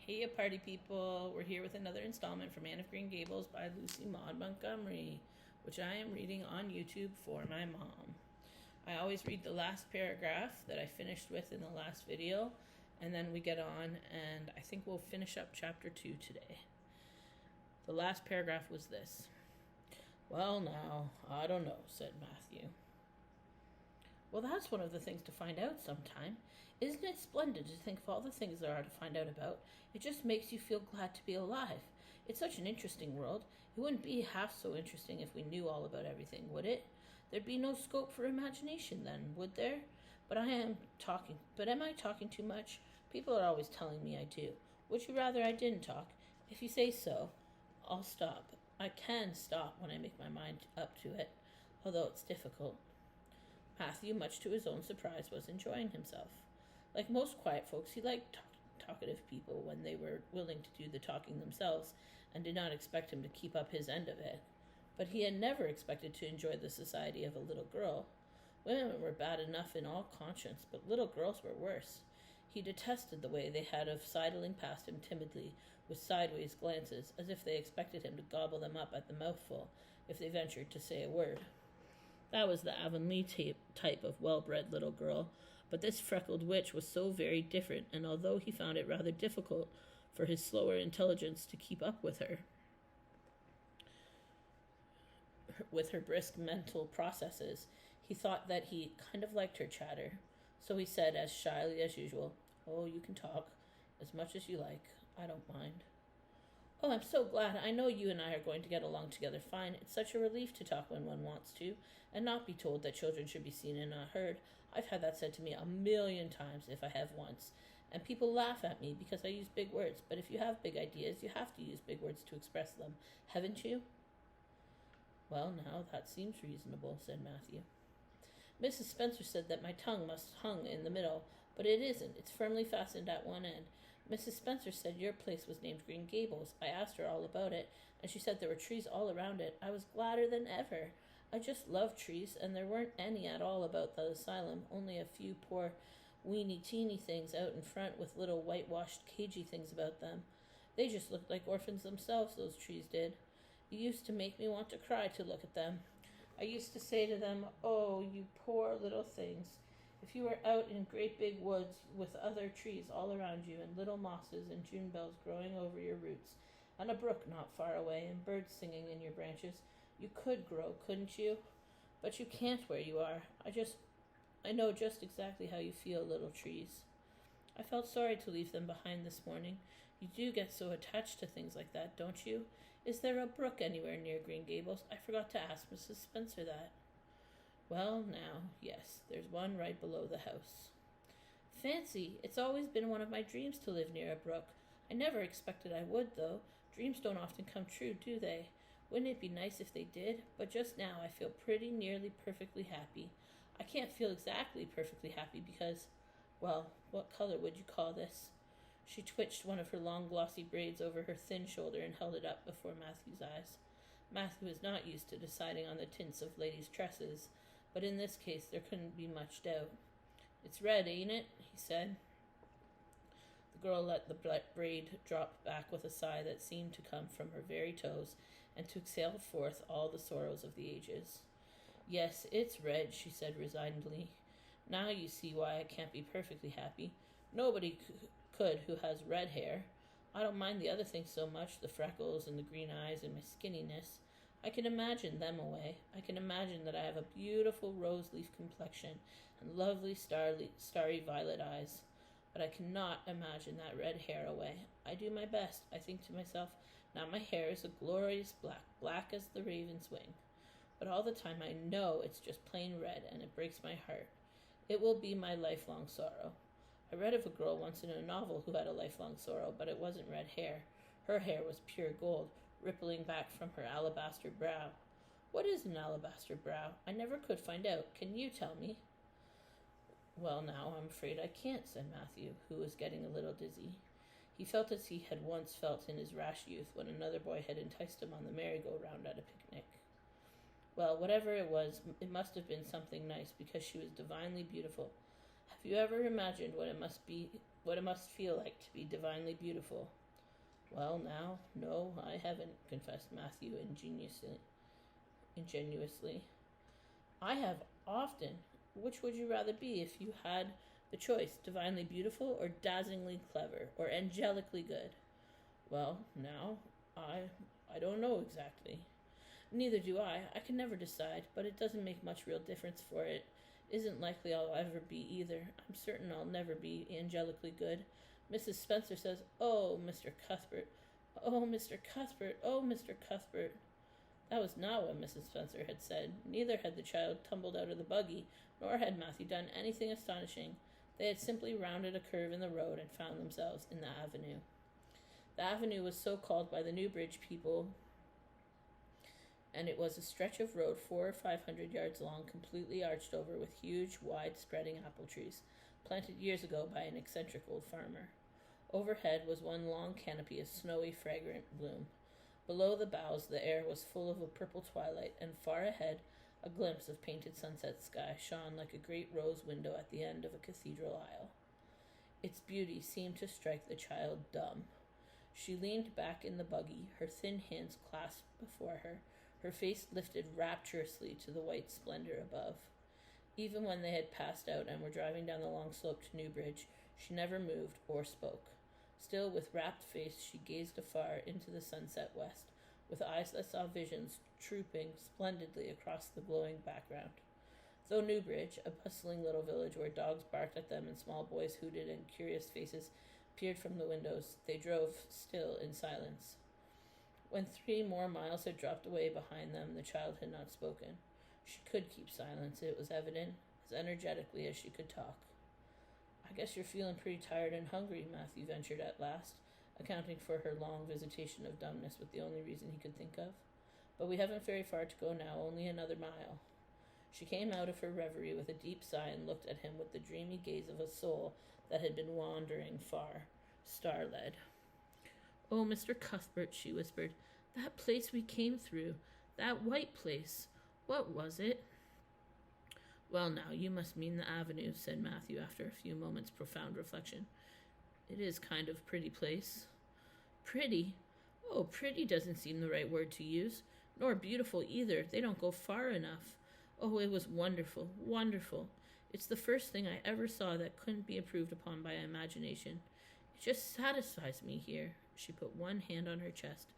Hey, party people. We're here with another installment from Anne of Green Gables by Lucy Maud Montgomery, which I am reading on YouTube for my mom. I always read the last paragraph that I finished with in the last video, and then we get on, and I think we'll finish up chapter 2 today. The last paragraph was this. Well, now, I don't know, said Matthew. Well, that's one of the things to find out sometime. Isn't it splendid to think of all the things there are to find out about? It just makes you feel glad to be alive. It's such an interesting world. It wouldn't be half so interesting if we knew all about everything, would it? There'd be no scope for imagination then, would there? But am I talking too much? People are always telling me I do. Would you rather I didn't talk? If you say so, I'll stop. I can stop when I make my mind up to it, although it's difficult. Matthew, much to his own surprise, was enjoying himself. Like most quiet folks, he liked talkative people when they were willing to do the talking themselves and did not expect him to keep up his end of it. But he had never expected to enjoy the society of a little girl. Women were bad enough in all conscience, but little girls were worse. He detested the way they had of sidling past him timidly, with sideways glances, as if they expected him to gobble them up at the mouthful if they ventured to say a word. That was the Avonlea type of well-bred little girl, but this freckled witch was so very different, and although he found it rather difficult for his slower intelligence to keep up with her brisk mental processes, he thought that he kind of liked her chatter. So he said, as shyly as usual, "Oh, you can talk as much as you like. I don't mind." "Oh, I'm so glad. I know you and I are going to get along together fine. It's such a relief to talk when one wants to, and not be told that children should be seen and not heard. I've had that said to me 1,000,000 times, if I have once, and people laugh at me because I use big words. But if you have big ideas, you have to use big words to express them, haven't you?" "Well, now, that seems reasonable," said Matthew. "Mrs. Spencer said that my tongue must hung in the middle, but it isn't. It's firmly fastened at one end. Mrs. Spencer said your place was named Green Gables. I asked her all about it, and she said there were trees all around it. I was gladder than ever. I just love trees, and there weren't any at all about the asylum, only a few poor weeny-teeny things out in front with little whitewashed cagey things about them. They just looked like orphans themselves, those trees did. It used to make me want to cry to look at them. I used to say to them, 'Oh, you poor little things. If you were out in great big woods with other trees all around you and little mosses and June bells growing over your roots and a brook not far away and birds singing in your branches, you could grow, couldn't you? But you can't where you are. I know just exactly how you feel, little trees.' I felt sorry to leave them behind this morning. You do get so attached to things like that, don't you? Is there a brook anywhere near Green Gables? I forgot to ask Mrs. Spencer that." "Well, now, yes, there's one right below the house." "Fancy, it's always been one of my dreams to live near a brook. I never expected I would, though. Dreams don't often come true, do they? Wouldn't it be nice if they did? But just now I feel pretty nearly perfectly happy. I can't feel exactly perfectly happy because, well, what color would you call this?" She twitched one of her long glossy braids over her thin shoulder and held it up before Matthew's eyes. Matthew was not used to deciding on the tints of ladies' tresses, but in this case there couldn't be much doubt. "It's red, ain't it?" he said. The girl let the braid drop back with a sigh that seemed to come from her very toes and to exhale forth all the sorrows of the ages. "Yes, it's red," she said resignedly. "Now you see why I can't be perfectly happy. Nobody could who has red hair. I don't mind the other things so much, the freckles and the green eyes and my skinniness. I can imagine them away. I can imagine that I have a beautiful rose-leaf complexion and lovely starry violet eyes. But I cannot imagine that red hair away. I do my best. I think to myself, now my hair is a glorious black as the raven's wing. But all the time I know it's just plain red, and it breaks my heart. It will be my lifelong sorrow. I read of a girl once in a novel who had a lifelong sorrow, but it wasn't red hair. Her hair was pure gold, rippling back from her alabaster brow. What is an alabaster brow? I never could find out. Can you tell me?" "Well, now, I'm afraid I can't," said Matthew, who was getting a little dizzy. He felt as he had once felt in his rash youth when another boy had enticed him on the merry-go-round at a picnic. "Well, whatever it was, it must have been something nice, because she was divinely beautiful. Have you ever imagined what it must be what it must feel like to be divinely beautiful. Well, now, no, I haven't, confessed Matthew ingenuously. I have often. Which would you rather be if you had the choice, divinely beautiful or dazzlingly clever or angelically good? Well, now, I don't know exactly. Neither do I. I can never decide, but it doesn't make much real difference, for it isn't likely I'll ever be either. I'm certain I'll never be angelically good. Mrs. Spencer says, "Oh, Mr. Cuthbert. Oh, Mr. Cuthbert. Oh, Mr. Cuthbert." That was not what Mrs. Spencer had said. Neither had the child tumbled out of the buggy, nor had Matthew done anything astonishing. They had simply rounded a curve in the road and found themselves in the avenue. The avenue was so called by the Newbridge people, and it was a stretch of road 400 or 500 yards long, completely arched over with huge, wide-spreading apple trees, planted years ago by an eccentric old farmer. Overhead was one long canopy of snowy, fragrant bloom. Below the boughs, the air was full of a purple twilight, and far ahead, a glimpse of painted sunset sky shone like a great rose window at the end of a cathedral aisle. Its beauty seemed to strike the child dumb. She leaned back in the buggy, her thin hands clasped before her, her face lifted rapturously to the white splendor above. Even when they had passed out and were driving down the long slope to Newbridge, she never moved or spoke. Still, with rapt face, she gazed afar into the sunset west, with eyes that saw visions trooping splendidly across the glowing background. Though Newbridge, a bustling little village where dogs barked at them and small boys hooted and curious faces peered from the windows, they drove still in silence. When 3 more miles had dropped away behind them, the child had not spoken. She could keep silence, it was evident, as energetically as she could talk. "I guess you're feeling pretty tired and hungry," Matthew ventured at last, accounting for her long visitation of dumbness with the only reason he could think of. "But we haven't very far to go now, only another mile." She came out of her reverie with a deep sigh and looked at him with the dreamy gaze of a soul that had been wandering far, star-led. "Oh, Mr. Cuthbert," she whispered, "that place we came through, that white place, what was it?" "Well, now, you must mean the avenue," said Matthew after a few moments' profound reflection. "It is kind of pretty place." "Pretty? Oh, pretty doesn't seem the right word to use. Nor beautiful either. They don't go far enough. Oh, it was wonderful, wonderful. It's the first thing I ever saw that couldn't be improved upon by imagination. It just satisfies me here." She put one hand on her chest.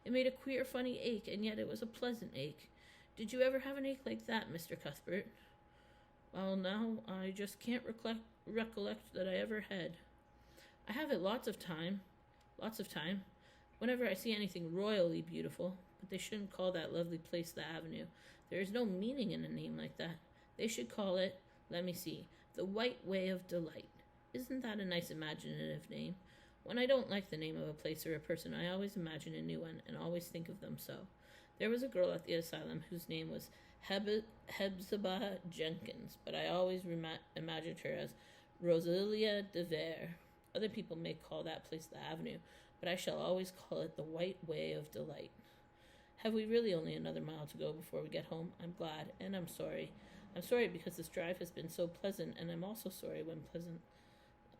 "It made a queer, funny ache, and yet it was a pleasant ache. Did you ever have an ache like that, Mr. Cuthbert?" "Well, now, I just can't recollect that I ever had. I have it lots of time, whenever I see anything royally beautiful, but they shouldn't call that lovely place the Avenue. There is no meaning in a name like that. They should call it, let me see, the White Way of Delight. Isn't that a nice imaginative name? When I don't like the name of a place or a person, I always imagine a new one and always think of them so. There was a girl at the asylum whose name was Hephzibah Jenkins, but I always imagined her as Rosalia de Vere. Other people may call that place the Avenue, but I shall always call it the White Way of Delight. Have we really only another mile to go before we get home? I'm glad, and I'm sorry. I'm sorry because this drive has been so pleasant, and I'm also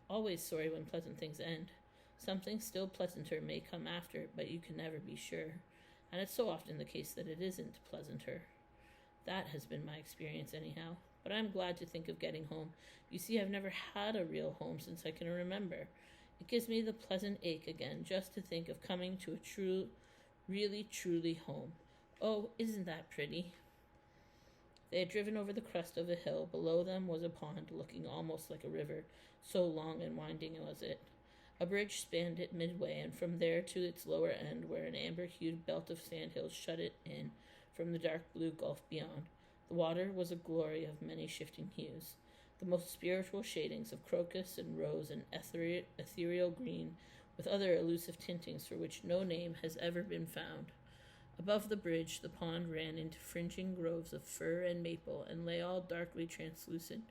always sorry when pleasant things end. Something still pleasanter may come after, but you can never be sure. And it's so often the case that it isn't pleasanter. That has been my experience anyhow. But I'm glad to think of getting home. You see, I've never had a real home since I can remember. It gives me the pleasant ache again just to think of coming to a really, truly home. Oh, isn't that pretty? They had driven over the crest of a hill. Below them was a pond looking almost like a river, so long and winding was it. A bridge spanned it midway, and from there to its lower end, where an amber-hued belt of sandhills shut it in from the dark blue gulf beyond. The water was a glory of many shifting hues, the most spiritual shadings of crocus and rose and ethereal green, with other elusive tintings for which no name has ever been found. Above the bridge, the pond ran into fringing groves of fir and maple, and lay all darkly translucent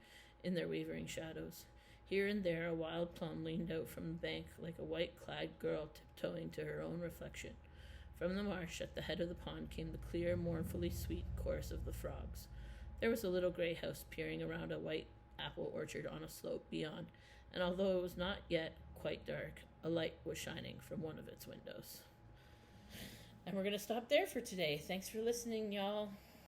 in their wavering shadows. Here and there a wild plum leaned out from the bank like a white-clad girl tiptoeing to her own reflection. From the marsh at the head of the pond came the clear, mournfully sweet chorus of the frogs. There was a little gray house peering around a white apple orchard on a slope beyond, and although it was not yet quite dark, a light was shining from one of its windows. And we're going to stop there for today. Thanks for listening, y'all.